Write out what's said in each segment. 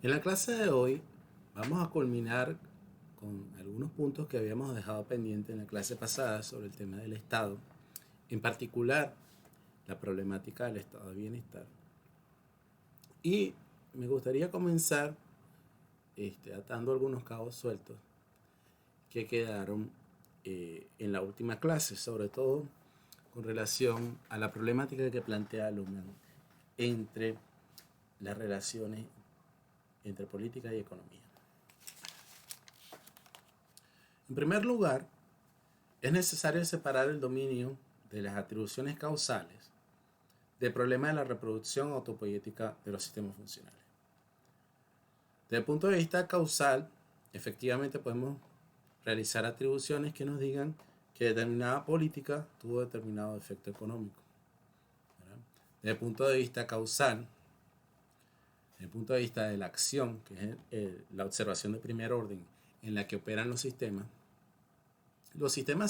En la clase de hoy vamos a culminar con algunos puntos que habíamos dejado pendientes en la clase pasada sobre el tema del Estado, en particular la problemática del estado de bienestar. Y me gustaría comenzar atando algunos cabos sueltos que quedaron en la última clase, sobre todo con relación a la problemática que plantea Luhmann entre las relaciones entre política y economía. En primer lugar, es necesario separar el dominio de las atribuciones causales del problema de la reproducción autopoética de los sistemas funcionales. Desde el punto de vista causal, efectivamente podemos realizar atribuciones que nos digan que determinada política tuvo determinado efecto económico. ¿Verdad? Desde el punto de vista causal, desde el punto de vista de la acción, que es la observación de primer orden en la que operan los sistemas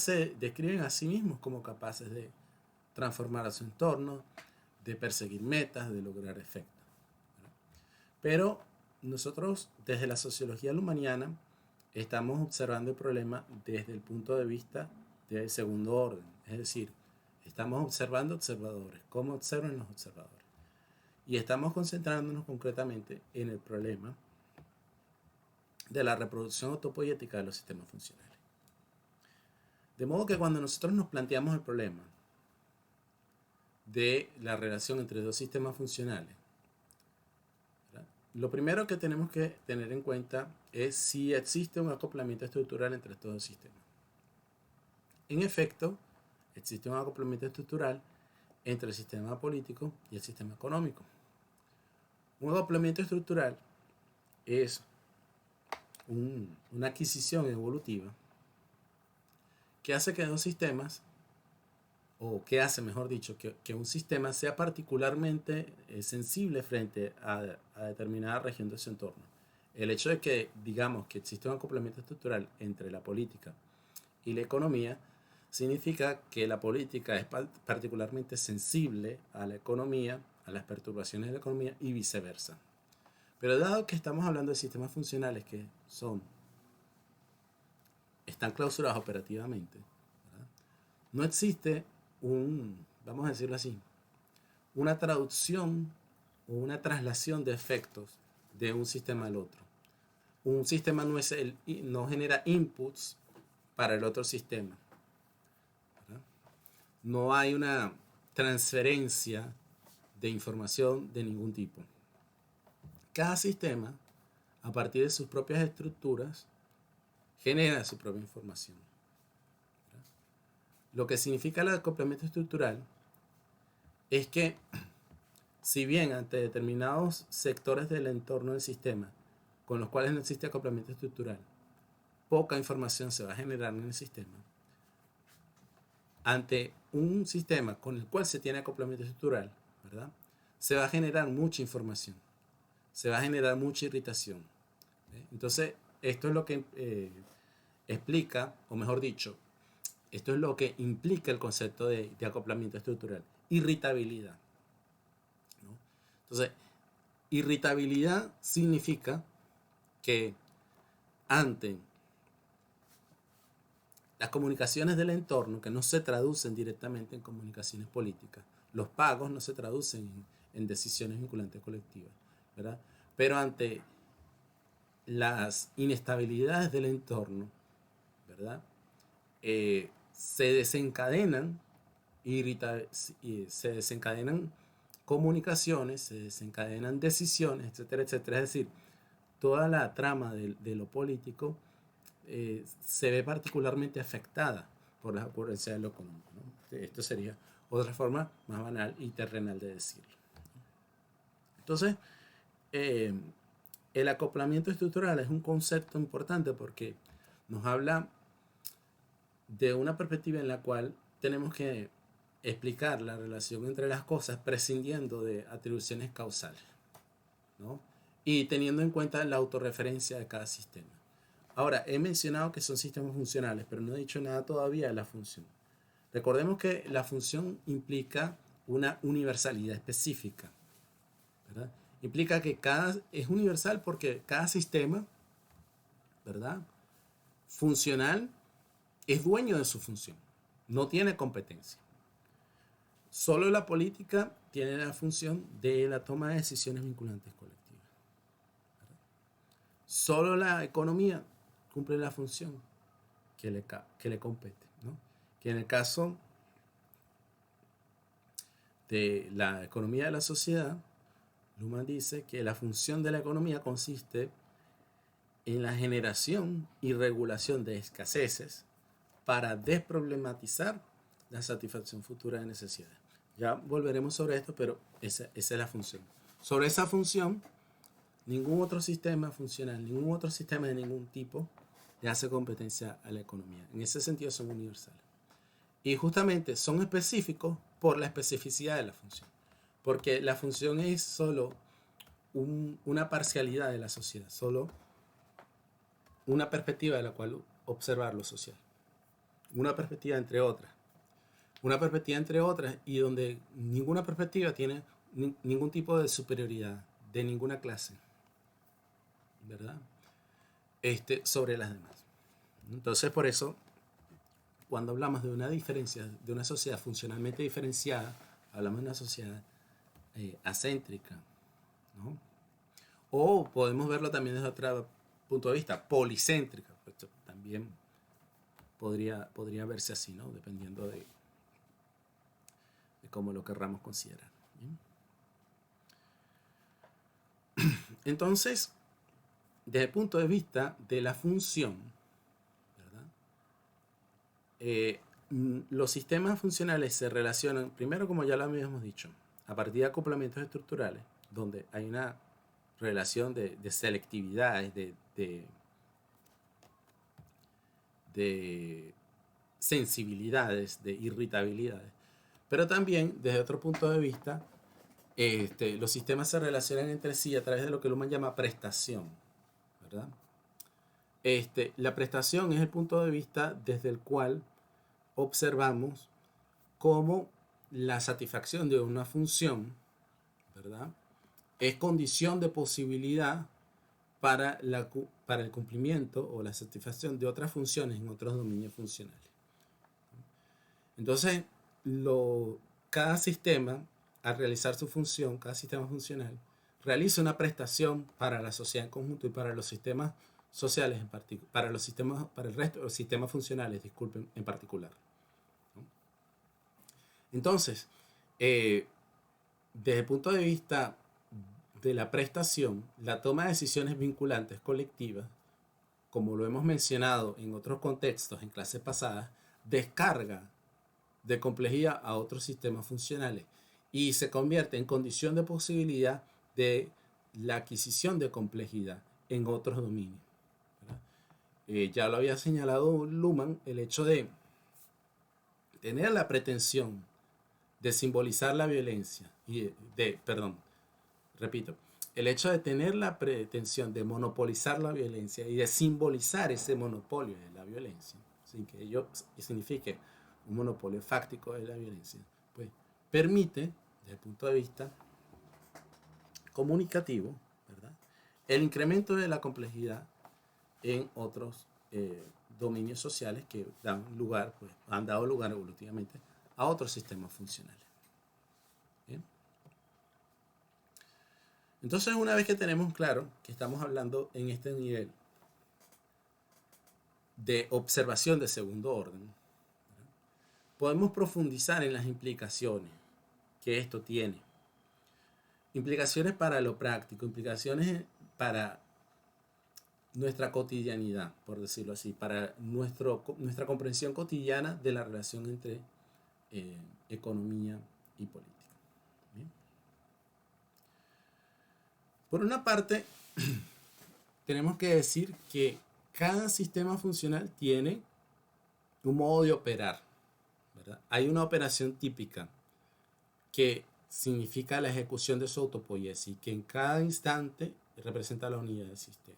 se describen a sí mismos como capaces de transformar a su entorno, de perseguir metas, de lograr efectos. Pero nosotros, desde la sociología lumaniana, estamos observando el problema desde el punto de vista del segundo orden. Es decir, estamos observando observadores, cómo observan los observadores. Y estamos concentrándonos concretamente en el problema de la reproducción autopoética de los sistemas funcionales. De modo que cuando nosotros nos planteamos el problema de la relación entre dos sistemas funcionales, ¿verdad? Lo primero que tenemos que tener en cuenta es si existe un acoplamiento estructural entre estos dos sistemas. En efecto, existe un acoplamiento estructural entre el sistema político y el sistema económico. Un acoplamiento estructural es una adquisición evolutiva que hace que dos sistemas, o que hace, mejor dicho, que un sistema sea particularmente sensible frente a determinada región de su entorno. El hecho de que digamos que existe un acoplamiento estructural entre la política y la economía significa que la política es particularmente sensible a la economía, a las perturbaciones de la economía y viceversa. Pero dado que estamos hablando de sistemas funcionales que están clausurados operativamente, ¿verdad? No existe vamos a decirlo así, una traducción o una traslación de efectos de un sistema al otro. Un sistema no genera inputs para el otro sistema. ¿Verdad? No hay una transferencia de información de ningún tipo. Cada sistema, a partir de sus propias estructuras, genera su propia información. ¿Verdad? Lo que significa el acoplamiento estructural es que, si bien ante determinados sectores del entorno del sistema con los cuales no existe acoplamiento estructural, poca información se va a generar en el sistema, ante un sistema con el cual se tiene acoplamiento estructural, ¿verdad? Se va a generar mucha información, se va a generar mucha irritación. Entonces, esto es lo que explica, o mejor dicho, esto es lo que implica el concepto de acoplamiento estructural, irritabilidad. ¿No? Entonces, irritabilidad significa que ante las comunicaciones del entorno, que no se traducen directamente en comunicaciones políticas, los pagos no se traducen en decisiones vinculantes colectivas, ¿verdad? Pero ante las inestabilidades del entorno, ¿verdad? Se desencadenan se desencadenan comunicaciones, se desencadenan decisiones, etcétera, etcétera. Es decir, toda la trama de lo político se ve particularmente afectada por las ocurrencias de lo económico, ¿no? Esto sería otra forma más banal y terrenal de decirlo. Entonces, eh, el acoplamiento estructural es un concepto importante porque nos habla de una perspectiva en la cual tenemos que explicar la relación entre las cosas prescindiendo de atribuciones causales, ¿no? Y teniendo en cuenta la autorreferencia de cada sistema. Ahora, he mencionado que son sistemas funcionales, pero no he dicho nada todavía de la función. Recordemos que la función implica una universalidad específica, ¿verdad? Implica que es universal porque cada sistema, ¿verdad?, funcional es dueño de su función, no tiene competencia. Solo la política tiene la función de la toma de decisiones vinculantes colectivas. Solo la economía cumple la función que le compete, ¿no? Que en el caso de la economía de la sociedad, Luhmann dice que la función de la economía consiste en la generación y regulación de escaseces para desproblematizar la satisfacción futura de necesidades. Ya volveremos sobre esto, pero esa es la función. Sobre esa función, ningún otro sistema funcional, ningún otro sistema de ningún tipo le hace competencia a la economía. En ese sentido son universales. Y justamente son específicos por la especificidad de la función. Porque la función es solo una parcialidad de la sociedad, solo una perspectiva de la cual observar lo social. Una perspectiva entre otras. Una perspectiva entre otras y donde ninguna perspectiva tiene ningún tipo de superioridad de ninguna clase, ¿verdad? Sobre las demás. Entonces, por eso, cuando hablamos de una diferencia, de una sociedad funcionalmente diferenciada, hablamos de una sociedad acéntrica, ¿no? O podemos verlo también desde otro punto de vista, policéntrica. Pues también podría verse así, ¿no? Dependiendo de cómo lo querramos considerar. ¿Bien? Entonces, desde el punto de vista de la función, ¿verdad? Los sistemas funcionales se relacionan, primero, como ya lo habíamos dicho, a partir de acoplamientos estructurales, donde hay una relación de selectividades, de sensibilidades, de irritabilidades. Pero también, desde otro punto de vista, los sistemas se relacionan entre sí a través de lo que Luhmann llama prestación, ¿verdad? La prestación es el punto de vista desde el cual observamos cómo la satisfacción de una función, ¿verdad?, es condición de posibilidad para el cumplimiento o la satisfacción de otras funciones en otros dominios funcionales. Entonces, cada sistema, al realizar su función, cada sistema funcional, realiza una prestación para la sociedad en conjunto y para los sistemas sociales en particular, para el resto de los sistemas funcionales, disculpen, en particular. Entonces, desde el punto de vista de la prestación, la toma de decisiones vinculantes colectivas, como lo hemos mencionado en otros contextos, en clases pasadas, descarga de complejidad a otros sistemas funcionales y se convierte en condición de posibilidad de la adquisición de complejidad en otros dominios. Ya lo había señalado Luhmann, el hecho de tener la pretensión de simbolizar la violencia, el hecho de tener la pretensión de monopolizar la violencia y de simbolizar ese monopolio de la violencia, sin que ello signifique un monopolio fáctico de la violencia, pues permite, desde el punto de vista comunicativo, ¿verdad?, el incremento de la complejidad en otros dominios sociales que han dado lugar evolutivamente a otros sistemas funcionales. ¿Bien? Entonces, una vez que tenemos claro que estamos hablando en este nivel de observación de segundo orden, ¿verdad?, podemos profundizar en las implicaciones que esto tiene. Implicaciones para lo práctico, implicaciones para nuestra cotidianidad, por decirlo así, para nuestra comprensión cotidiana de la relación entre economía y política. ¿Bien? Por una parte, tenemos que decir que cada sistema funcional tiene un modo de operar, ¿verdad? Hay una operación típica que significa la ejecución de su autopoiesis, que en cada instante representa la unidad del sistema.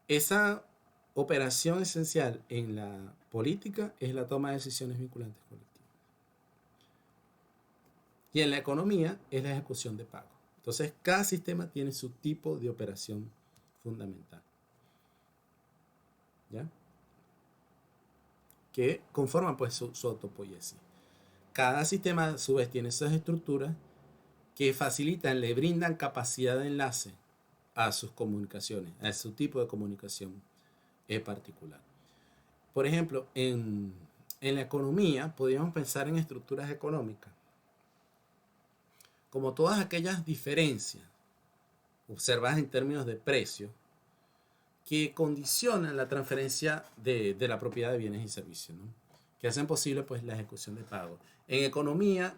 Esa operación esencial en la política es la toma de decisiones vinculantes colectivas. Y en la economía es la ejecución de pago. Entonces, cada sistema tiene su tipo de operación fundamental, ¿ya? Que conforman pues su autopoiesis. Cada sistema a su vez tiene esas estructuras que facilitan, le brindan capacidad de enlace a sus comunicaciones, a su tipo de comunicación particular. Por ejemplo, en la economía podríamos pensar en estructuras económicas como todas aquellas diferencias observadas en términos de precio que condicionan la transferencia de la propiedad de bienes y servicios, ¿no? Que hacen posible pues, la ejecución de pago. En economía,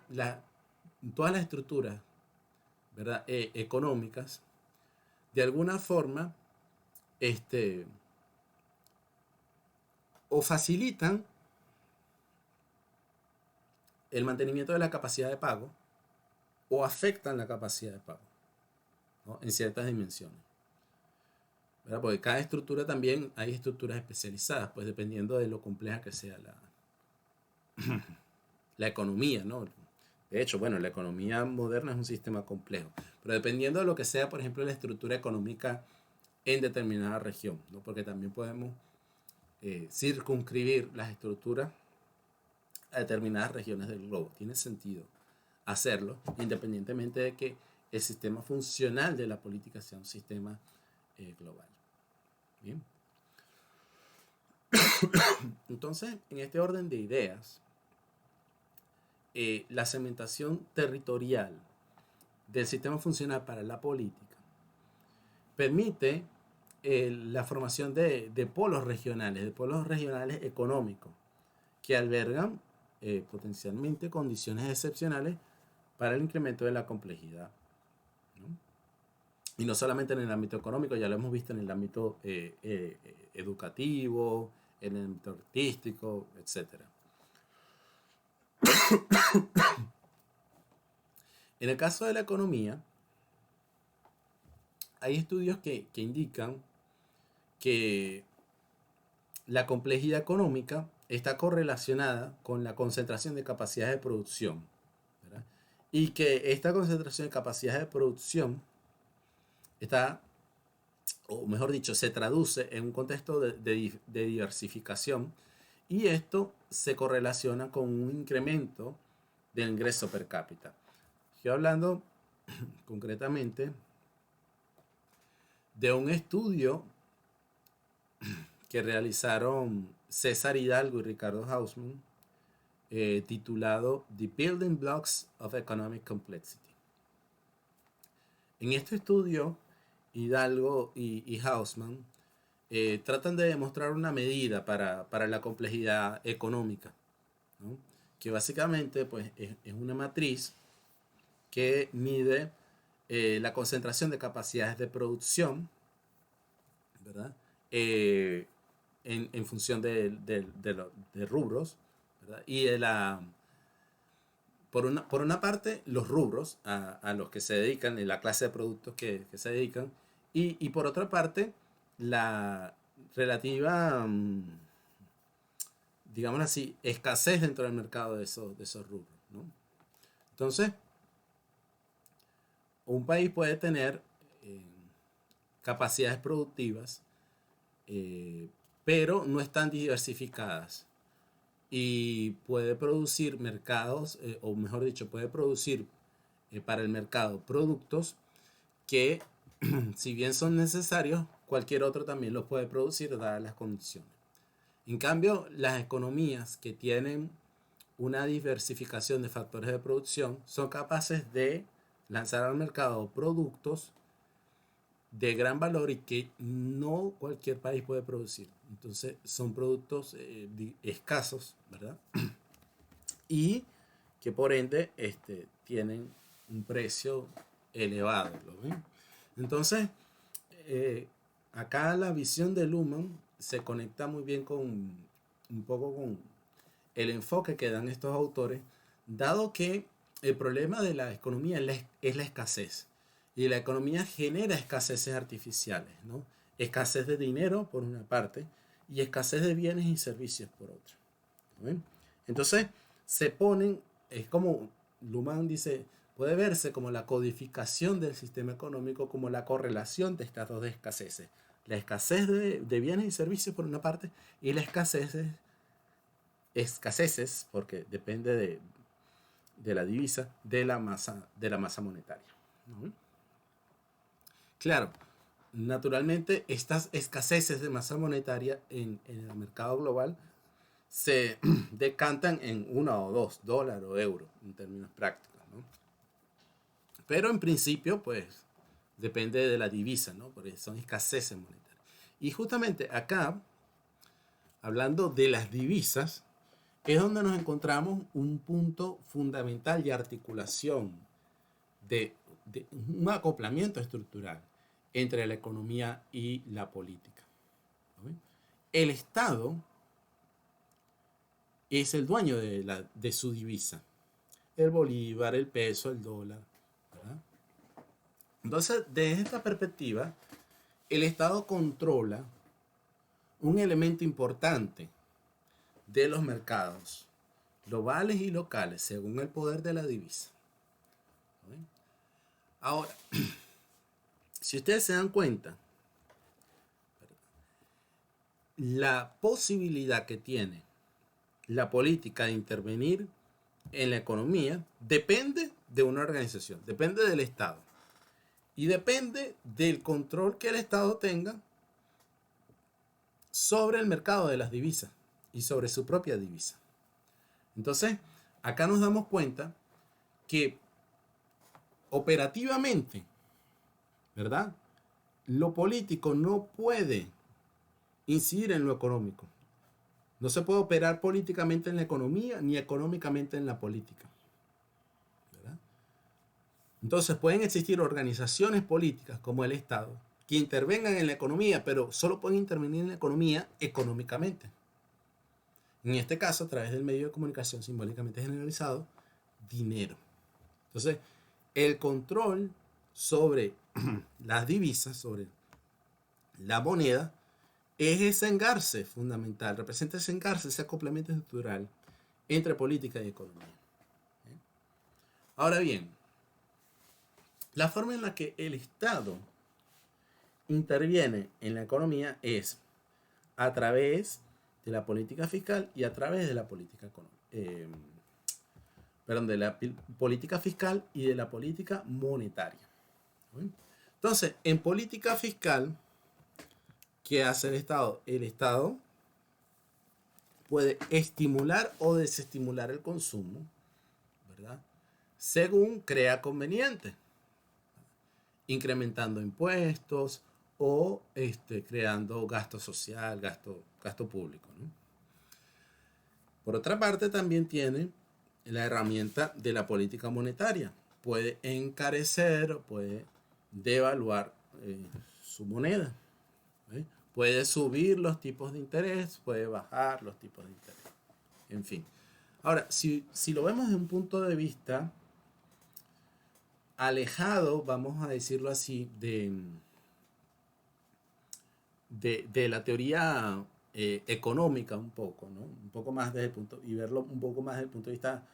todas las estructuras, ¿verdad? Económicas, de alguna forma, o facilitan el mantenimiento de la capacidad de pago o afectan la capacidad de pago, ¿no? En ciertas dimensiones, ¿verdad? Porque cada estructura también hay estructuras especializadas, pues dependiendo de lo compleja que sea la economía, ¿no? De hecho, bueno, la economía moderna es un sistema complejo, pero dependiendo de lo que sea, por ejemplo, la estructura económica en determinada región, ¿no? Porque también podemos circunscribir las estructuras a determinadas regiones del globo. Tiene sentido hacerlo, independientemente de que el sistema funcional de la política sea un sistema global. Bien. Entonces, en este orden de ideas, la segmentación territorial del sistema funcional para la política permite la formación de polos regionales económicos, que albergan potencialmente condiciones excepcionales para el incremento de la complejidad, ¿no? Y no solamente en el ámbito económico, ya lo hemos visto en el ámbito educativo, en el ámbito artístico, etc. En el caso de la economía, hay estudios que indican que la complejidad económica está correlacionada con la concentración de capacidades de producción, ¿verdad? Y que esta concentración de capacidades de producción está, o mejor dicho, se traduce en un contexto de diversificación, y esto se correlaciona con un incremento del ingreso per cápita. Estoy hablando concretamente de un estudio que realizaron César Hidalgo y Ricardo Hausmann, titulado The Building Blocks of Economic Complexity. En este estudio, Hidalgo y Hausmann tratan de demostrar una medida para la complejidad económica, ¿no? Que básicamente pues, es una matriz que mide la concentración de capacidades de producción, ¿verdad? En función de rubros, ¿verdad? Y por una parte, los rubros a los que se dedican, la clase de productos que se dedican, y por otra parte, la relativa, digamos así, escasez dentro del mercado de esos rubros, ¿no? Entonces, un país puede tener capacidades productivas, pero no están diversificadas, y puede producir mercados, o mejor dicho, puede producir para el mercado productos que, si bien son necesarios, cualquier otro también los puede producir dadas las condiciones. En cambio, las economías que tienen una diversificación de factores de producción son capaces de lanzar al mercado productos de gran valor y que no cualquier país puede producir. Entonces son productos escasos, ¿verdad? Y que por ende tienen un precio elevado, ¿lo ven? Entonces, acá la visión de Luhmann se conecta muy bien con un poco con el enfoque que dan estos autores, dado que el problema de la economía es la escasez. Y la economía genera escaseces artificiales, ¿no? Escasez de dinero por una parte y escasez de bienes y servicios por otra, ¿no? Entonces se ponen, es como Luhmann dice, puede verse como la codificación del sistema económico, como la correlación de estas dos escaseces. La escasez de bienes y servicios por una parte y la escaseces, porque depende de la divisa, de la masa monetaria, ¿no? Claro, naturalmente estas escaseces de masa monetaria en el mercado global se decantan en uno o dos dólares o euros en términos prácticos, ¿no? Pero en principio, pues, depende de la divisa, ¿no? Porque son escaseces monetarias. Y justamente acá, hablando de las divisas, es donde nos encontramos un punto fundamental de articulación, de un acoplamiento estructural entre la economía y la política, ¿no? El Estado es el dueño de su divisa, el bolívar, el peso, el dólar, ¿verdad? Entonces, desde esta perspectiva, el Estado controla un elemento importante de los mercados globales y locales según el poder de la divisa. ¿No? Ahora, si ustedes se dan cuenta, la posibilidad que tiene la política de intervenir en la economía depende de una organización, depende del Estado y depende del control que el Estado tenga sobre el mercado de las divisas y sobre su propia divisa. Entonces, acá nos damos cuenta que operativamente, ¿verdad? Lo político no puede incidir en lo económico. No se puede operar políticamente en la economía ni económicamente en la política, ¿verdad? Entonces pueden existir organizaciones políticas como el Estado que intervengan en la economía, pero solo pueden intervenir en la economía económicamente. En este caso, a través del medio de comunicación simbólicamente generalizado, dinero. Entonces, el control sobre las divisas, sobre la moneda, es ese engarce fundamental, representa ese engarce, ese acoplamiento estructural entre política y economía. Ahora bien, la forma en la que el Estado interviene en la economía es a través de la política fiscal y a través de la política de la política fiscal y de la política monetaria. Entonces, en política fiscal, ¿qué hace el Estado? El Estado puede estimular o desestimular el consumo, ¿verdad? Según crea conveniente, incrementando impuestos o creando gasto social, gasto público, ¿no? Por otra parte, también tiene la herramienta de la política monetaria. Puede encarecer, puede devaluar su moneda, ¿eh? Puede subir los tipos de interés, puede bajar los tipos de interés. En fin. Ahora, si lo vemos desde un punto de vista alejado, vamos a decirlo así, de la teoría económica un poco, ¿no? Un poco más desde el punto, y verlo un poco más desde el punto de vista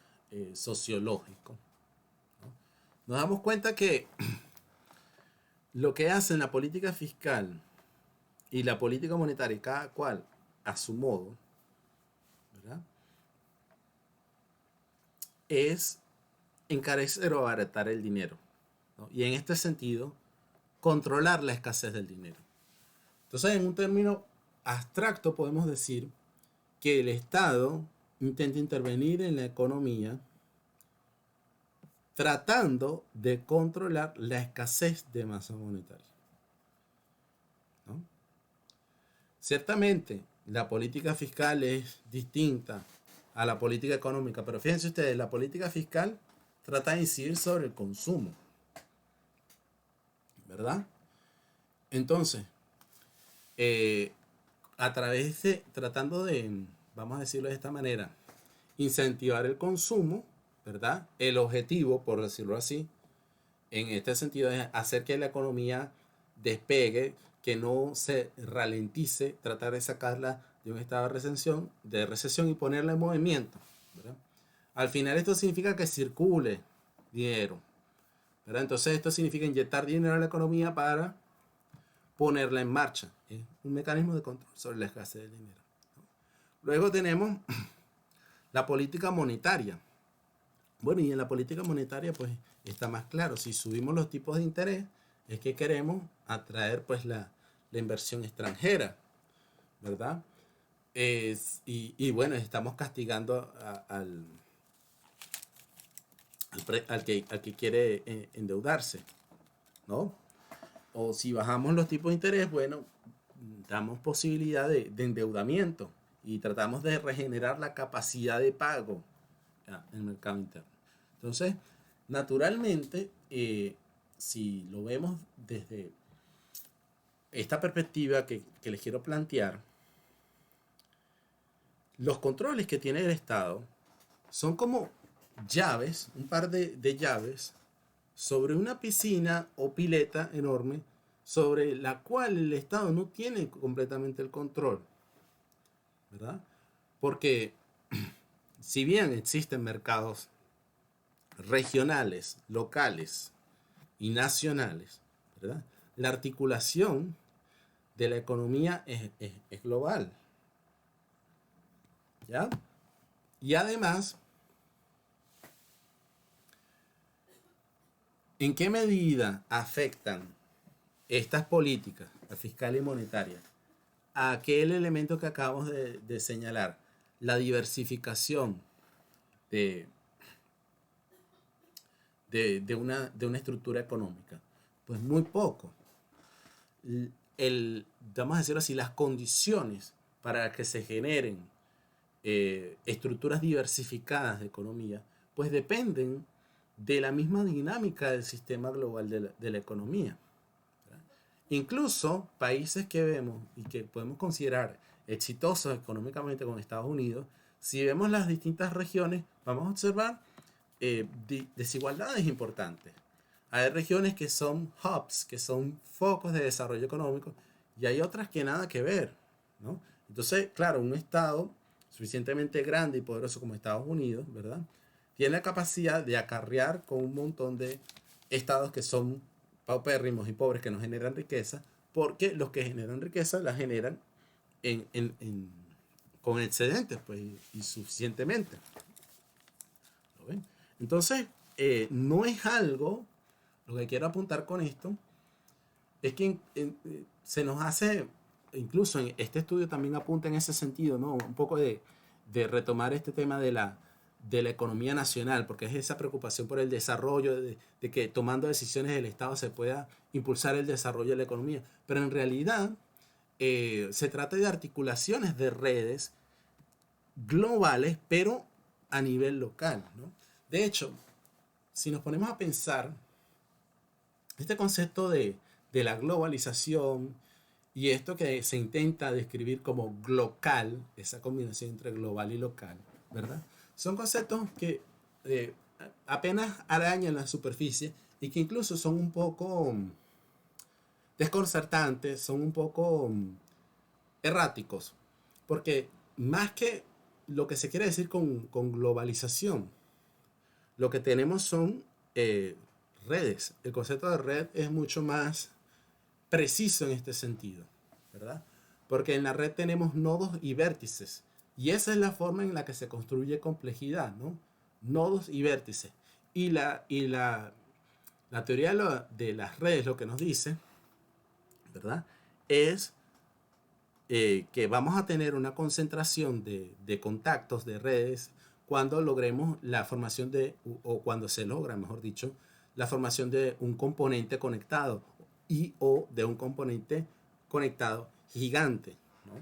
sociológico, ¿no? Nos damos cuenta que lo que hacen la política fiscal y la política monetaria, cada cual a su modo, ¿verdad?, es encarecer o abaratar el dinero, ¿no? Y en este sentido, controlar la escasez del dinero. Entonces, en un término abstracto, podemos decir que el Estado intenta intervenir en la economía tratando de controlar la escasez de masa monetaria, ¿no? Ciertamente, la política fiscal es distinta a la política económica, pero fíjense ustedes, la política fiscal trata de incidir sobre el consumo, ¿verdad? Entonces, a través tratando de, vamos a decirlo de esta manera, incentivar el consumo, ¿verdad? El objetivo, por decirlo así, en este sentido es hacer que la economía despegue, que no se ralentice, tratar de sacarla de un estado de recesión y ponerla en movimiento, ¿verdad? Al final esto significa que circule dinero, ¿verdad? Entonces esto significa inyectar dinero a la economía para ponerla en marcha. Es un mecanismo de control sobre la escasez del dinero. Luego tenemos la política monetaria. Bueno, y en la política monetaria pues está más claro. Si subimos los tipos de interés es que queremos atraer pues la inversión extranjera, ¿verdad? Y bueno, estamos castigando al que quiere endeudarse, ¿no? O si bajamos los tipos de interés, bueno, damos posibilidad de endeudamiento y tratamos de regenerar la capacidad de pago en el mercado interno. Entonces, naturalmente, si lo vemos desde esta perspectiva que les quiero plantear, los controles que tiene el Estado son como llaves, un par de llaves sobre una piscina o pileta enorme sobre la cual el Estado no tiene completamente el control, ¿verdad? Porque si bien existen mercados regionales, locales y nacionales, ¿verdad? La articulación de la economía es global, ¿ya? Y además, ¿en qué medida afectan estas políticas, la fiscal y monetaria, a aquel elemento que acabamos de señalar, la diversificación de, de una estructura económica? Pues muy poco. Vamos a decirlo así, las condiciones para que se generen estructuras diversificadas de economía, pues dependen de la misma dinámica del sistema global de la economía. Incluso países que vemos y que podemos considerar exitosos económicamente con Estados Unidos, si vemos las distintas regiones, vamos a observar desigualdades importantes. Hay regiones que son hubs, que son focos de desarrollo económico, y hay otras que nada que ver, ¿no? Entonces, claro, un Estado suficientemente grande y poderoso como Estados Unidos, ¿verdad? Tiene la capacidad de acarrear con un montón de estados que son paupérrimos y pobres, que no generan riqueza, porque los que generan riqueza la generan con excedentes, pues, y suficientemente. ¿Lo ven? Entonces, no es algo, lo que quiero apuntar con esto, es que se nos hace, incluso en este estudio también apunta en ese sentido, ¿no? Un poco de retomar este tema de la economía nacional, porque es esa preocupación por el desarrollo, de que tomando decisiones del Estado se pueda impulsar el desarrollo de la economía. Pero en realidad se trata de articulaciones de redes globales, pero a nivel local, ¿no? De hecho, si nos ponemos a pensar, este concepto de la globalización y esto que se intenta describir como glocal, esa combinación entre global y local, ¿verdad? Son conceptos que apenas arañan la superficie y que incluso son un poco desconcertantes, son un poco erráticos, porque más que lo que se quiere decir con globalización, lo que tenemos son redes. El concepto de red es mucho más preciso en este sentido, ¿verdad? Porque en la red tenemos nodos y vértices. Y esa es la forma en la que se construye complejidad, ¿no? Nodos y vértices. La teoría de las redes lo que nos dice, ¿verdad? Es que vamos a tener una concentración de contactos, de redes, cuando logremos la formación o cuando se logra, mejor dicho, la formación de un componente conectado o de un componente conectado gigante, ¿no?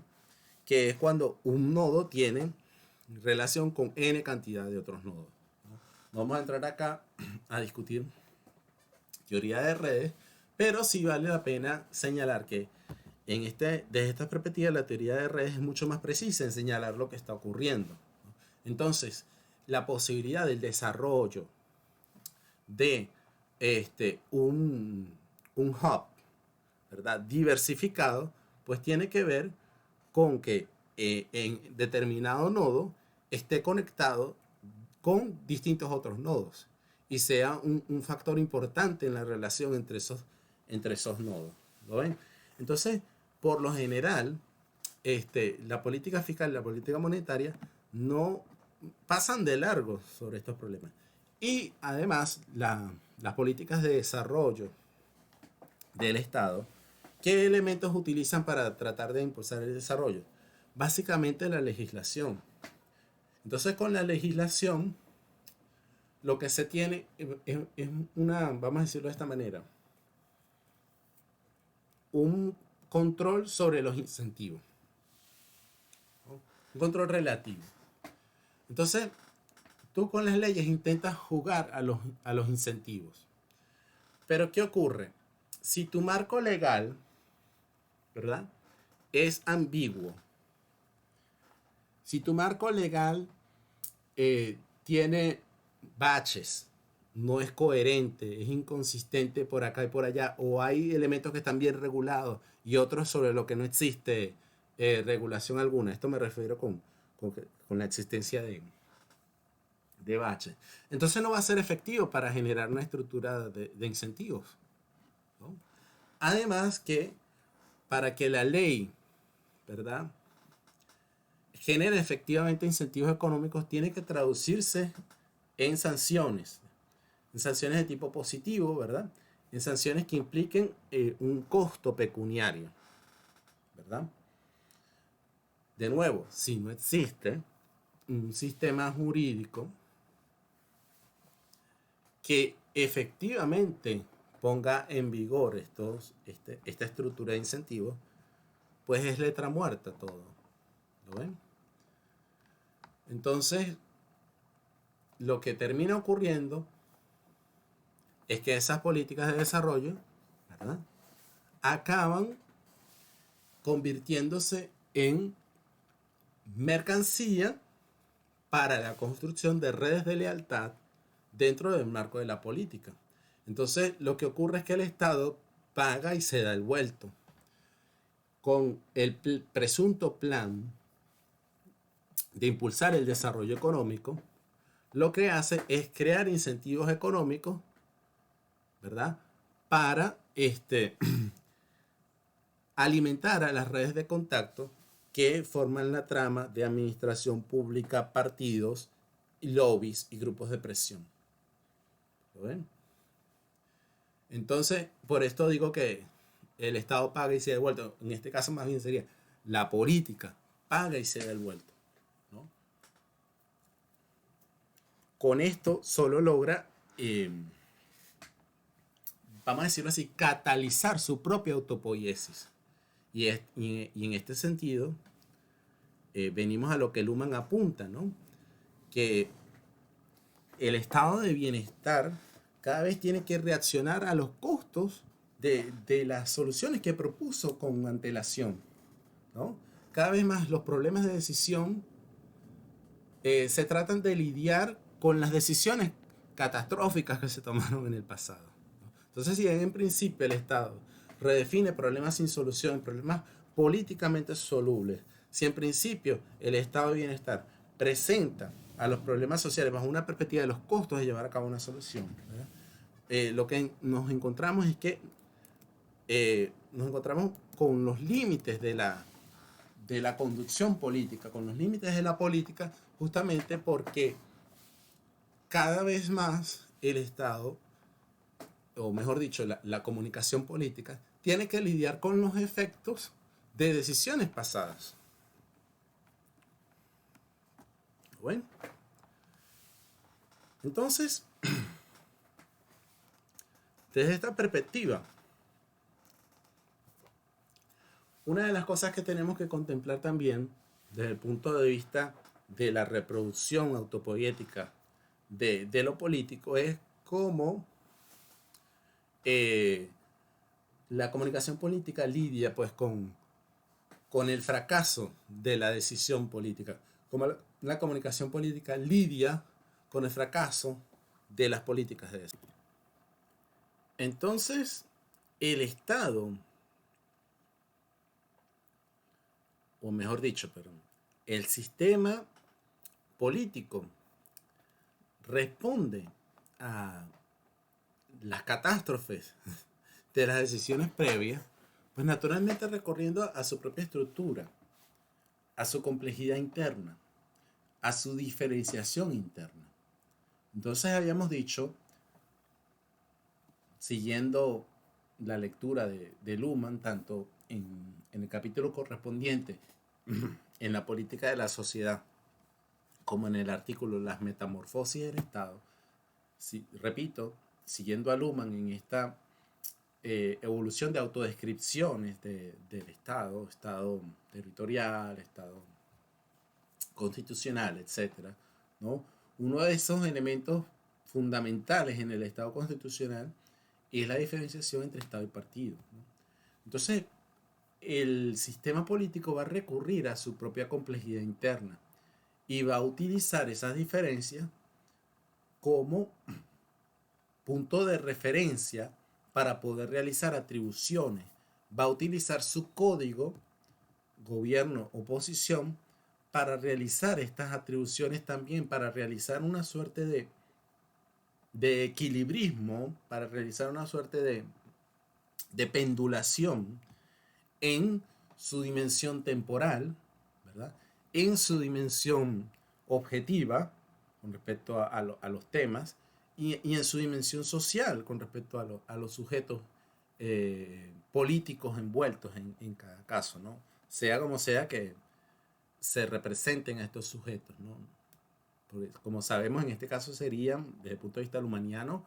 Que es cuando un nodo tiene relación con n cantidad de otros nodos, ¿no? No vamos a entrar acá a discutir teoría de redes, pero sí vale la pena señalar que desde esta perspectiva la teoría de redes es mucho más precisa en señalar lo que está ocurriendo, ¿no? Entonces, la posibilidad del desarrollo de un hub, ¿verdad?, diversificado, pues tiene que ver con que en determinado nodo esté conectado con distintos otros nodos. y sea un factor importante en la relación entre esos nodos. ¿Lo ven? Entonces, por lo general, la política fiscal y la política monetaria no pasan de largo sobre estos problemas. Y además, las políticas de desarrollo del Estado, ¿qué elementos utilizan para tratar de impulsar el desarrollo? Básicamente la legislación. Entonces, con la legislación, lo que se tiene es una, vamos a decirlo de esta manera, un control sobre los incentivos, ¿no? Un control relativo. Entonces, tú con las leyes intentas jugar a los incentivos. Pero ¿qué ocurre? Si tu marco legal, ¿verdad?, es ambiguo, si tu marco legal tiene baches, no es coherente, es inconsistente por acá y por allá, o hay elementos que están bien regulados y otros sobre lo que no existe regulación alguna. Esto me refiero con la existencia de baches. Entonces no va a ser efectivo para generar una estructura de incentivos, ¿no? Además que para que la ley, ¿verdad?, genere efectivamente incentivos económicos, tiene que traducirse en sanciones de tipo positivo, ¿verdad? En sanciones que impliquen un costo pecuniario, ¿verdad? De nuevo, si no existe un sistema jurídico que efectivamente ponga en vigor esta estructura de incentivos, pues es letra muerta todo. ¿Lo ven? Entonces, lo que termina ocurriendo es que esas políticas de desarrollo, ¿verdad?, acaban convirtiéndose en mercancía para la construcción de redes de lealtad dentro del marco de la política. Entonces, lo que ocurre es que el Estado paga y se da el vuelto. Con el presunto plan de impulsar el desarrollo económico, lo que hace es crear incentivos económicos, ¿verdad?, para alimentar a las redes de contacto que forman la trama de administración pública, partidos, lobbies y grupos de presión. ¿Lo ven? Entonces, por esto digo que el Estado paga y se da el vuelto. En este caso, más bien sería la política paga y se da el vuelto, ¿no? Con esto solo logra, vamos a decirlo así, catalizar su propia autopoiesis. Y en este sentido, venimos a lo que Luhmann apunta, ¿no?, que el estado de bienestar cada vez tiene que reaccionar a los costos de las soluciones que propuso con antelación, ¿no? Cada vez más los problemas de decisión se tratan de lidiar con las decisiones catastróficas que se tomaron en el pasado, ¿no? Entonces, si en principio el Estado redefine problemas sin solución, problemas políticamente solubles, si en principio el estado de bienestar presenta a los problemas sociales bajo una perspectiva de los costos de llevar a cabo una solución, ¿verdad?, lo que nos encontramos es que nos encontramos con los límites de la conducción política, con los límites de la política, justamente porque cada vez más el Estado, o mejor dicho, la comunicación política, tiene que lidiar con los efectos de decisiones pasadas. Bueno, entonces, desde esta perspectiva, una de las cosas que tenemos que contemplar también desde el punto de vista de la reproducción autopoética de lo político es cómo la comunicación política lidia pues con el fracaso de la decisión política, como la comunicación política lidia con el fracaso de las políticas de desarrollo. Entonces, el Estado, o mejor dicho, perdón, el sistema político responde a las catástrofes de las decisiones previas, pues naturalmente recorriendo a su propia estructura, a su complejidad interna, a su diferenciación interna. Entonces habíamos dicho, siguiendo la lectura de Luhmann, tanto en el capítulo correspondiente en la política de la sociedad, como en el artículo Las metamorfosis del Estado, repito, siguiendo a Luhmann en esta evolución de autodescripciones del Estado, Estado territorial, Estado constitucional, etcétera, ¿no? Uno de esos elementos fundamentales en el Estado constitucional es la diferenciación entre Estado y partido, ¿no? Entonces, el sistema político va a recurrir a su propia complejidad interna y va a utilizar esas diferencias como punto de referencia para poder realizar atribuciones. Va a utilizar su código, gobierno, oposición, para realizar estas atribuciones también, para realizar una suerte de equilibrismo, para realizar una suerte de pendulación en su dimensión temporal, ¿verdad? En su dimensión objetiva, con respecto a los temas, y en su dimensión social, con respecto a los sujetos políticos envueltos en cada caso, ¿no? Sea como sea que se representen a estos sujetos, ¿no? Porque, como sabemos, en este caso serían, desde el punto de vista lumaniano,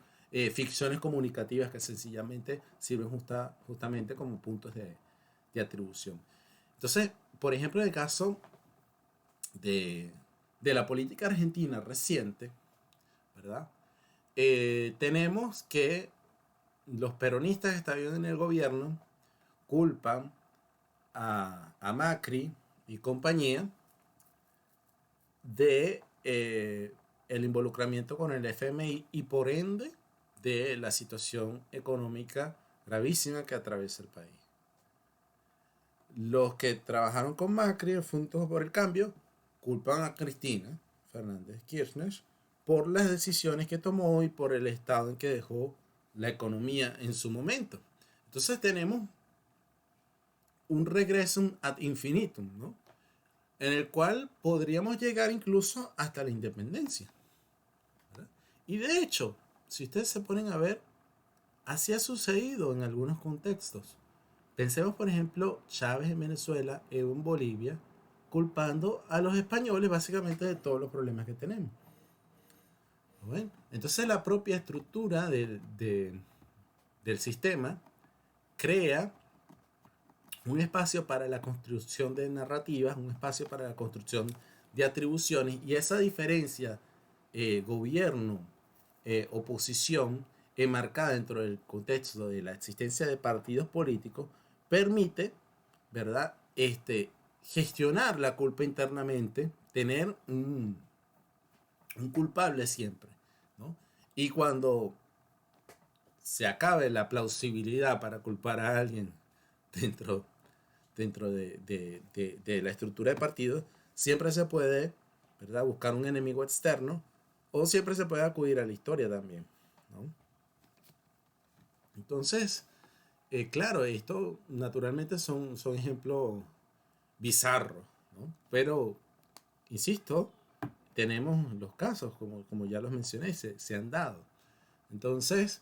ficciones comunicativas que sencillamente sirven justamente como puntos de atribución. Entonces, por ejemplo, en el caso de la política argentina reciente, ¿verdad? Tenemos que los peronistas que están en el gobierno culpan a Macri y compañía de el involucramiento con el FMI y por ende de la situación económica gravísima que atraviesa el país. Los que trabajaron con Macri, Juntos por el Cambio, culpan a Cristina Fernández Kirchner por las decisiones que tomó y por el estado en que dejó la economía en su momento. Entonces tenemos un regresum ad infinitum, ¿no? En el cual podríamos llegar incluso hasta la independencia, ¿verdad? Y de hecho, si ustedes se ponen a ver, así ha sucedido en algunos contextos. Pensemos, por ejemplo, Chávez en Venezuela, Evo en Bolivia, culpando a los españoles básicamente de todos los problemas que tenemos. Bueno, entonces la propia estructura del sistema crea un espacio para la construcción de narrativas, un espacio para la construcción de atribuciones, y esa diferencia gobierno, oposición, enmarcada dentro del contexto de la existencia de partidos políticos, permite, ¿verdad?, gestionar la culpa internamente, tener un culpable siempre, ¿no? Y cuando se acabe la plausibilidad para culpar a alguien dentro de la estructura de partido, siempre se puede, ¿verdad?, buscar un enemigo externo, o siempre se puede acudir a la historia también, ¿no? Entonces, claro, esto naturalmente son ejemplos bizarros, ¿no? Pero, insisto, tenemos los casos, como ya los mencioné, se han dado. Entonces,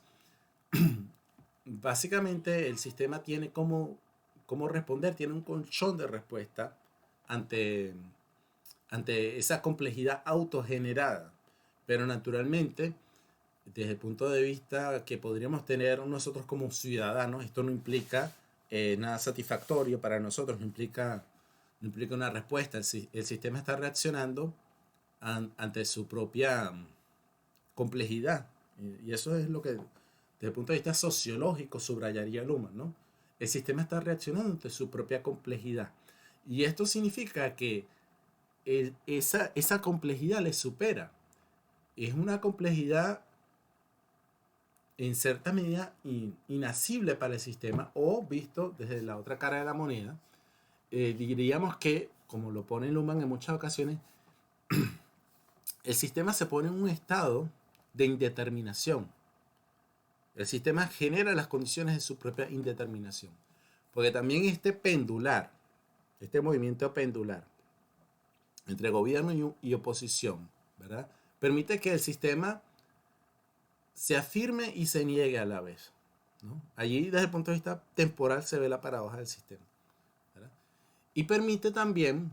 básicamente el sistema tiene como responder, tiene un colchón de respuesta ante, ante esa complejidad autogenerada. Pero naturalmente, desde el punto de vista que podríamos tener nosotros como ciudadanos, esto no implica nada satisfactorio para nosotros, no implica una respuesta. El sistema está reaccionando ante su propia complejidad. Y eso es lo que, desde el punto de vista sociológico, subrayaría Luhmann, ¿no? El sistema está reaccionando ante su propia complejidad. Y esto significa que esa complejidad le supera. Es una complejidad en cierta medida inasible para el sistema, o visto desde la otra cara de la moneda, diríamos que, como lo pone Luhmann en muchas ocasiones, el sistema se pone en un estado de indeterminación. El sistema genera las condiciones de su propia indeterminación. Porque también este movimiento pendular entre gobierno y oposición, ¿verdad?, permite que el sistema se afirme y se niegue a la vez, ¿no? Allí, desde el punto de vista temporal, se ve la paradoja del sistema, ¿verdad? Y permite también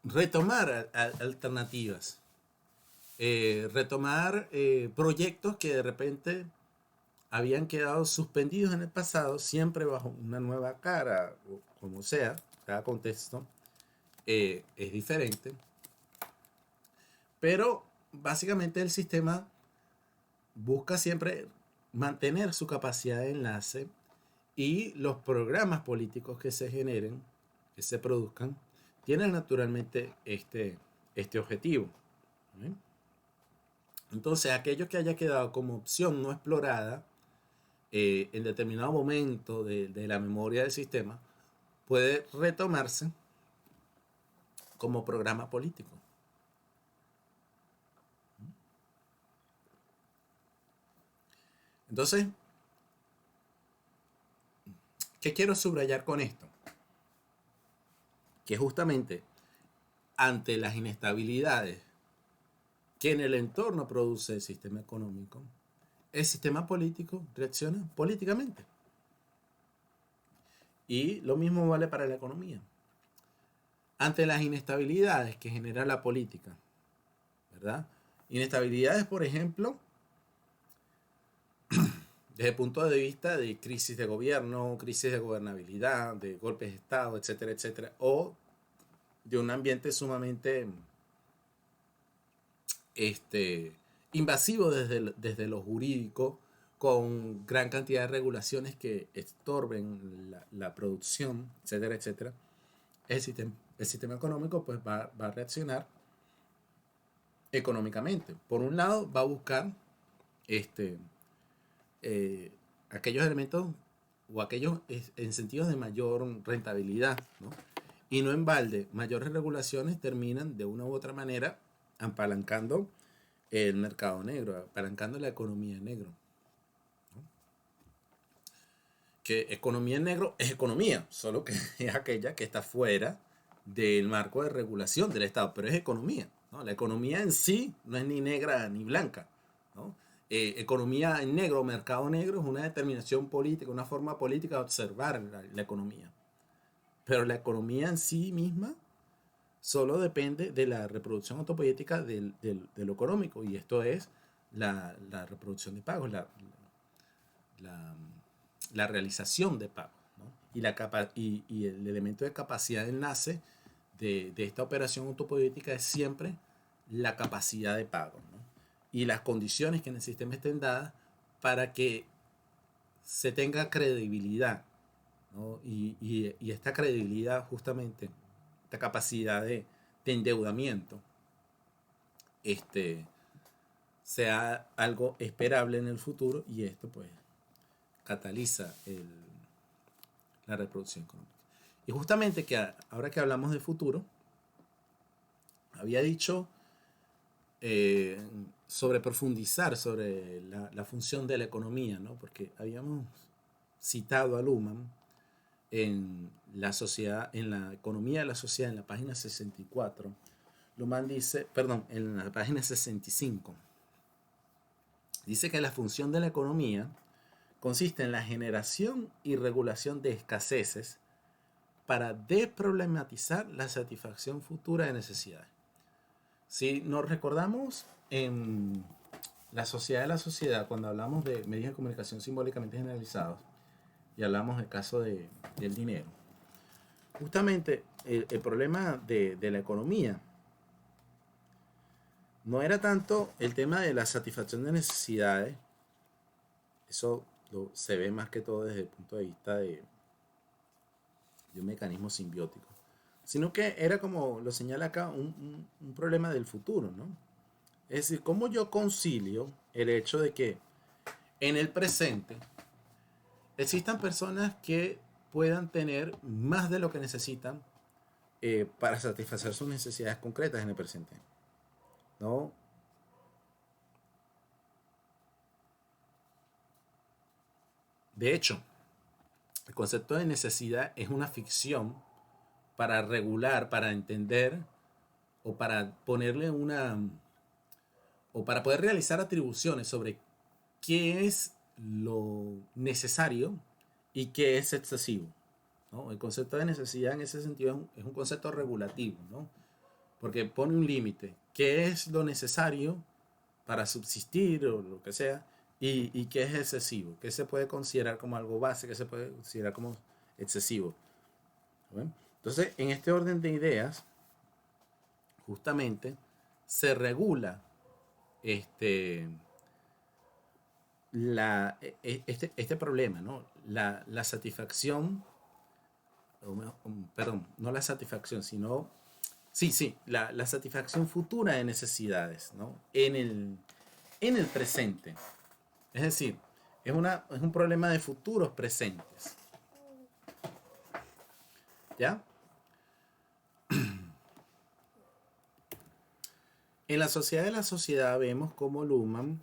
retomar alternativas, retomar proyectos que de repente habían quedado suspendidos en el pasado, siempre bajo una nueva cara, o como sea, cada contexto es diferente, pero básicamente el sistema busca siempre mantener su capacidad de enlace, y los programas políticos que se generen, que se produzcan, tienen naturalmente este objetivo, ¿sí? Entonces, aquello que haya quedado como opción no explorada en determinado momento de la memoria del sistema, puede retomarse como programa político. Entonces, ¿qué quiero subrayar con esto? Que justamente ante las inestabilidades que en el entorno produce el sistema económico, el sistema político reacciona políticamente. Y lo mismo vale para la economía. Ante las inestabilidades que genera la política, ¿verdad? Inestabilidades, por ejemplo, desde el punto de vista de crisis de gobierno, crisis de gobernabilidad, de golpes de Estado, etcétera, etcétera, o de un ambiente sumamente invasivo desde lo jurídico, con gran cantidad de regulaciones que estorben la producción, etcétera, etcétera. El sistema económico pues va a reaccionar económicamente. Por un lado, va a buscar aquellos elementos o aquellos incentivos de mayor rentabilidad, ¿no? Y no en balde, mayores regulaciones terminan de una u otra manera apalancando el mercado negro, apalancando la economía en negro, ¿no? Que economía en negro es economía, solo que es aquella que está fuera del marco de regulación del Estado, pero es economía, ¿no? La economía en sí no es ni negra ni blanca, ¿no? Economía en negro, mercado negro, es una determinación política, una forma política de observar la economía. Pero la economía en sí misma solo depende de la reproducción autopoética de lo económico, y esto es la reproducción de pagos, la realización de pagos, ¿no? Y el elemento de capacidad de enlace de esta operación autopoética es siempre la capacidad de pago, ¿no? Y las condiciones que en el sistema estén dadas para que se tenga credibilidad, ¿no? Y esta credibilidad, justamente, esta capacidad de endeudamiento, sea algo esperable en el futuro, y esto pues cataliza la reproducción económica. Y justamente que ahora que hablamos de futuro, había dicho sobre profundizar sobre la función de la economía, ¿no? Porque habíamos citado a Luhmann en la sociedad, en la economía de la sociedad, en la página 64. Luhmann dice, perdón, en la página 65, dice que la función de la economía consiste en la generación y regulación de escaseces para desproblematizar la satisfacción futura de necesidades. Si nos recordamos en la sociedad de la sociedad, cuando hablamos de medios de comunicación simbólicamente generalizados y hablamos del caso del dinero, justamente el problema de la economía no era tanto el tema de la satisfacción de necesidades, eso se ve más que todo desde el punto de vista de un mecanismo simbiótico, sino que era, como lo señala acá, un problema del futuro, ¿no? Es decir, cómo yo concilio el hecho de que en el presente existan personas que puedan tener más de lo que necesitan para satisfacer sus necesidades concretas en el presente, ¿no? De hecho, el concepto de necesidad es una ficción para regular, para entender o para ponerle una o para poder realizar atribuciones sobre qué es lo necesario y qué es excesivo, ¿no? El concepto de necesidad en ese sentido es un concepto regulativo, ¿no? Porque pone un límite. ¿Qué es lo necesario para subsistir o lo que sea? Y qué es excesivo. ¿Qué se puede considerar como algo base? ¿Qué se puede considerar como excesivo? ¿Ven? Entonces, en este orden de ideas, justamente se regula este, este problema, ¿no? La satisfacción, perdón, no la satisfacción, sino, sí, la satisfacción futura de necesidades, ¿no? En el presente. Es decir, es un problema de futuros presentes. ¿Ya? En la sociedad de la sociedad vemos cómo Luhmann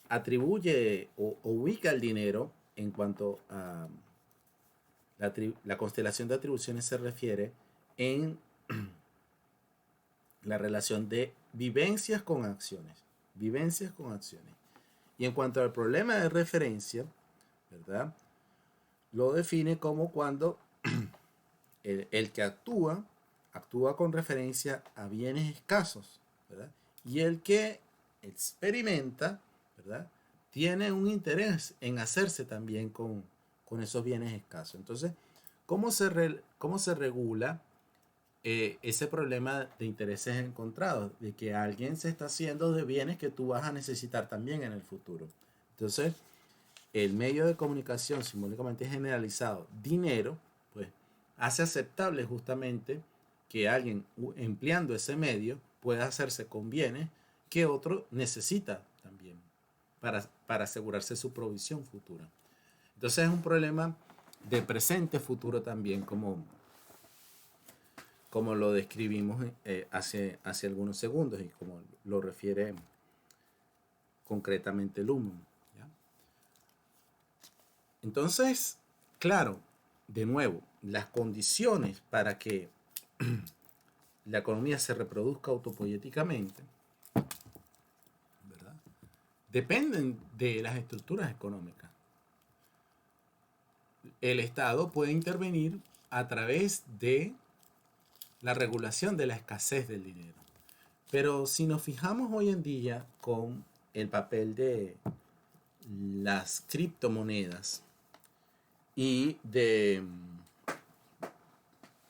atribuye o ubica el dinero en cuanto a la constelación de atribuciones se refiere en la relación de vivencias con acciones. Vivencias con acciones. Y en cuanto al problema de referencia, ¿verdad? Lo define como cuando el que actúa con referencia a bienes escasos, ¿verdad? Y el que experimenta, ¿verdad? Tiene un interés en hacerse también con esos bienes escasos. Entonces, cómo se regula ese problema de intereses encontrados? De que alguien se está haciendo de bienes que tú vas a necesitar también en el futuro. Entonces, el medio de comunicación simbólicamente generalizado, dinero, pues hace aceptable justamente que alguien empleando ese medio pueda hacerse con bienes que otro necesita también para asegurarse su provisión futura. Entonces es un problema de presente futuro también, como lo describimos hace algunos segundos y como lo refiere concretamente Luhmann. ¿Ya? Entonces, claro, de nuevo, las condiciones para que la economía se reproduzca autopoyéticamente, ¿verdad? Dependen de las estructuras económicas. El Estado puede intervenir a través de la regulación de la escasez del dinero. Pero si nos fijamos hoy en día con el papel de las criptomonedas y de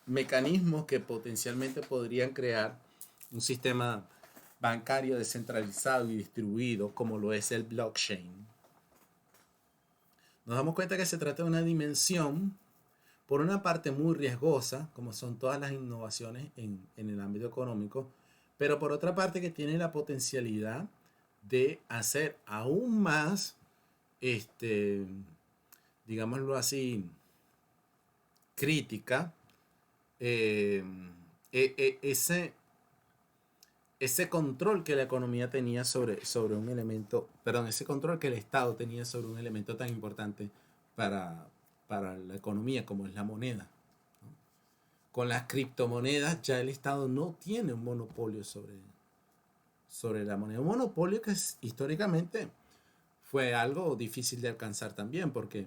mecanismos que potencialmente podrían crear un sistema bancario descentralizado y distribuido como lo es el blockchain, nos damos cuenta que se trata de una dimensión, por una parte muy riesgosa, como son todas las innovaciones en el ámbito económico, pero por otra parte que tiene la potencialidad de hacer aún más, digámoslo así, crítica, ese control que la economía tenía sobre un elemento, perdón, ese control que el Estado tenía sobre un elemento tan importante para, para la economía como es la moneda, ¿no? Con las criptomonedas ya el Estado no tiene un monopolio sobre la moneda. Un monopolio que históricamente fue algo difícil de alcanzar también, porque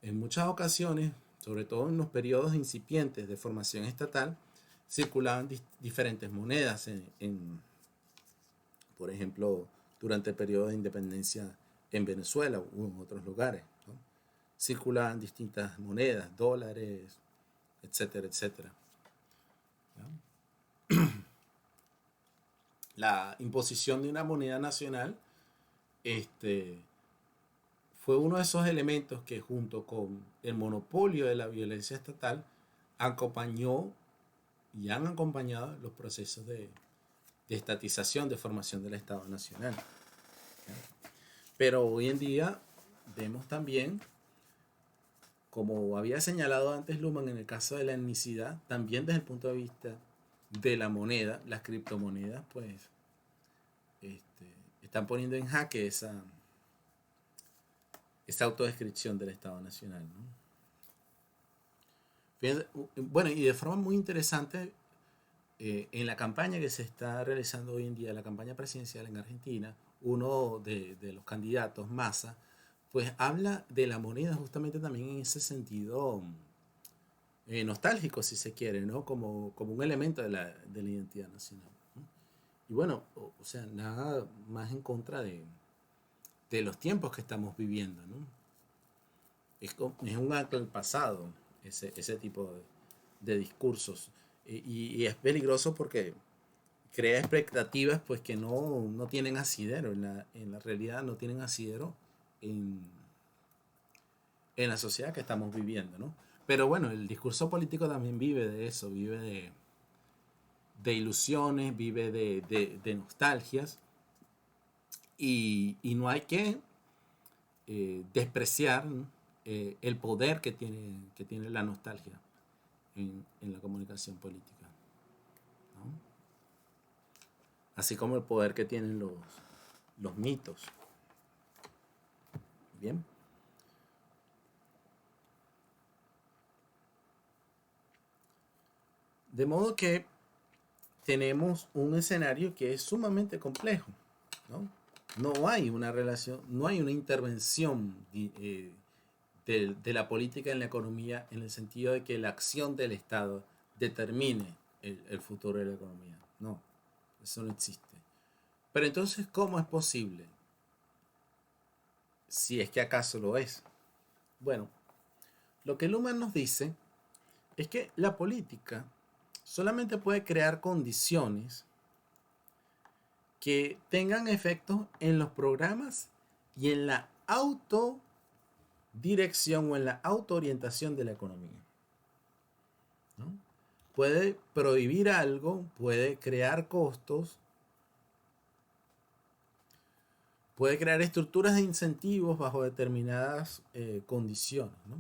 en muchas ocasiones, sobre todo en los periodos incipientes de formación estatal, circulaban diferentes monedas por ejemplo, durante el periodo de independencia en Venezuela o en otros lugares, ¿no? Circulaban distintas monedas, dólares, etcétera, etcétera. La imposición de una moneda nacional fue uno de esos elementos que, junto con el monopolio de la violencia estatal, acompañó y han acompañado los procesos de estatización, de formación del Estado Nacional. Pero hoy en día vemos también como había señalado antes Luhmann en el caso de la etnicidad, también desde el punto de vista de la moneda, las criptomonedas, pues están poniendo en jaque esa autodescripción del Estado Nacional, ¿no? Fíjense, bueno, y de forma muy interesante, en la campaña que se está realizando hoy en día, la campaña presidencial en Argentina, uno de los candidatos, Massa, pues habla de la moneda justamente también en ese sentido nostálgico, si se quiere, ¿no? Como un elemento de la identidad nacional, ¿no? Y bueno, o sea, nada más en contra de los tiempos que estamos viviendo, ¿no? Es un acto del pasado, ese tipo de discursos. Y es peligroso porque crea expectativas pues que no tienen asidero, en la realidad no tienen asidero en, en la sociedad que estamos viviendo, ¿no? Pero bueno, el discurso político también vive de eso, vive de ilusiones, vive de nostalgias y no hay que despreciar el poder que tiene la nostalgia en la comunicación política, ¿no? Así como el poder que tienen los mitos. Bien. De modo que tenemos un escenario que es sumamente complejo, ¿no? No hay una relación, no hay una intervención de la política en la economía en el sentido de que la acción del Estado determine el futuro de la economía. No, eso no existe. Pero entonces, ¿cómo es posible? Si es que acaso lo es. Bueno, lo que Luhmann nos dice es que la política solamente puede crear condiciones que tengan efectos en los programas y en la autodirección o en la autoorientación de la economía, ¿no? Puede prohibir algo, puede crear costos, puede crear estructuras de incentivos bajo determinadas condiciones, ¿no?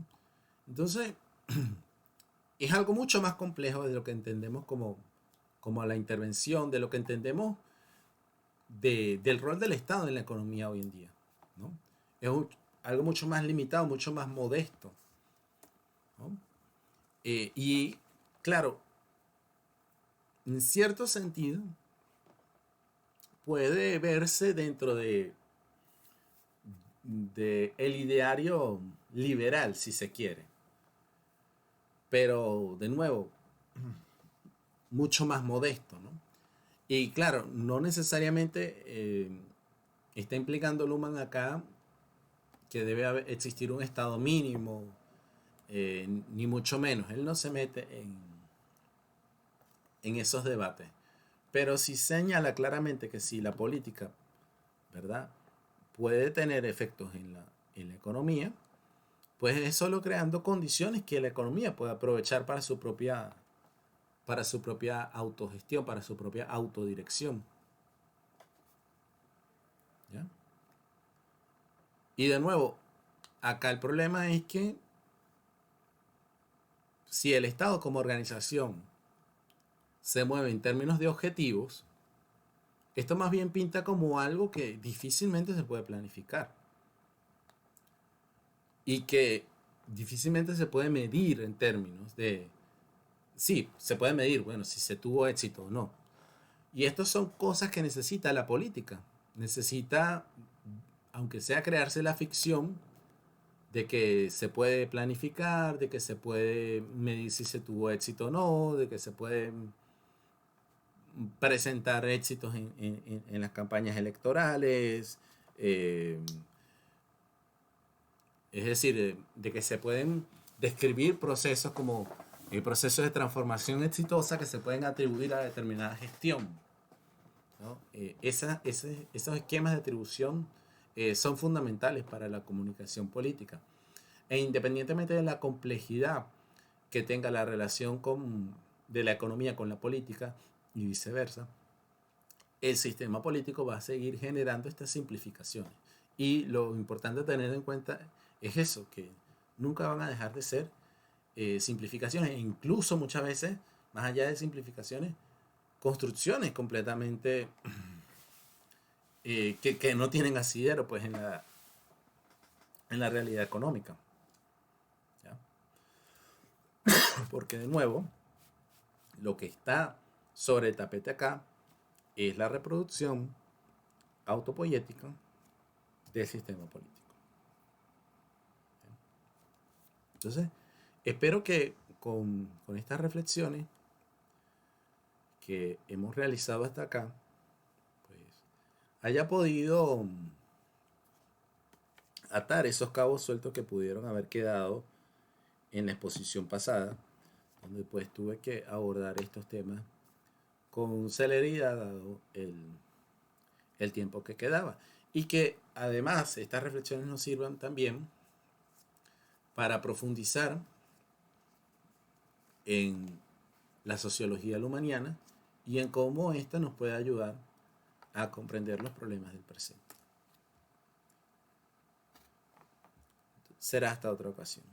Entonces, es algo mucho más complejo de lo que entendemos como la intervención, de lo que entendemos del rol del Estado en la economía hoy en día, ¿no? Es algo mucho más limitado, mucho más modesto, ¿no? Y claro, en cierto sentido, puede verse dentro de el ideario liberal, si se quiere, pero de nuevo, mucho más modesto, ¿no? Y claro, no necesariamente está implicando Luhmann acá que debe existir un estado mínimo, ni mucho menos. Él no se mete en esos debates. Pero sí señala claramente que si la política, ¿verdad?, puede tener efectos en la economía, pues es solo creando condiciones que la economía pueda aprovechar para su propia autogestión, para su propia autodirección, ¿ya? Y de nuevo, acá el problema es que si el Estado como organización se mueve en términos de objetivos, esto más bien pinta como algo que difícilmente se puede planificar y que difícilmente se puede medir en términos de, sí, se puede medir, bueno, si se tuvo éxito o no. Y estas son cosas que necesita la política. Necesita, aunque sea crearse la ficción de que se puede planificar, de que se puede medir si se tuvo éxito o no, de que se puede presentar éxitos en las campañas electorales, es decir, de que se pueden describir procesos como procesos de transformación exitosa que se pueden atribuir a determinada gestión, ¿no? Esos esquemas de atribución son fundamentales para la comunicación política. E independientemente de la complejidad que tenga la relación de la economía con la política y viceversa, el sistema político va a seguir generando estas simplificaciones. Y lo importante a tener en cuenta es eso, que nunca van a dejar de ser simplificaciones, e incluso muchas veces, más allá de simplificaciones, construcciones completamente que no tienen asidero pues, en la realidad económica. ¿Ya? Porque de nuevo, lo que está sobre el tapete acá es la reproducción autopoética del sistema político. Entonces, espero que con estas reflexiones que hemos realizado hasta acá, pues haya podido atar esos cabos sueltos que pudieron haber quedado en la exposición pasada, donde pues tuve que abordar estos temas con celeridad dado el tiempo que quedaba. Y que además estas reflexiones nos sirvan también para profundizar en la sociología lumaniana y en cómo ésta nos puede ayudar a comprender los problemas del presente. Será hasta otra ocasión.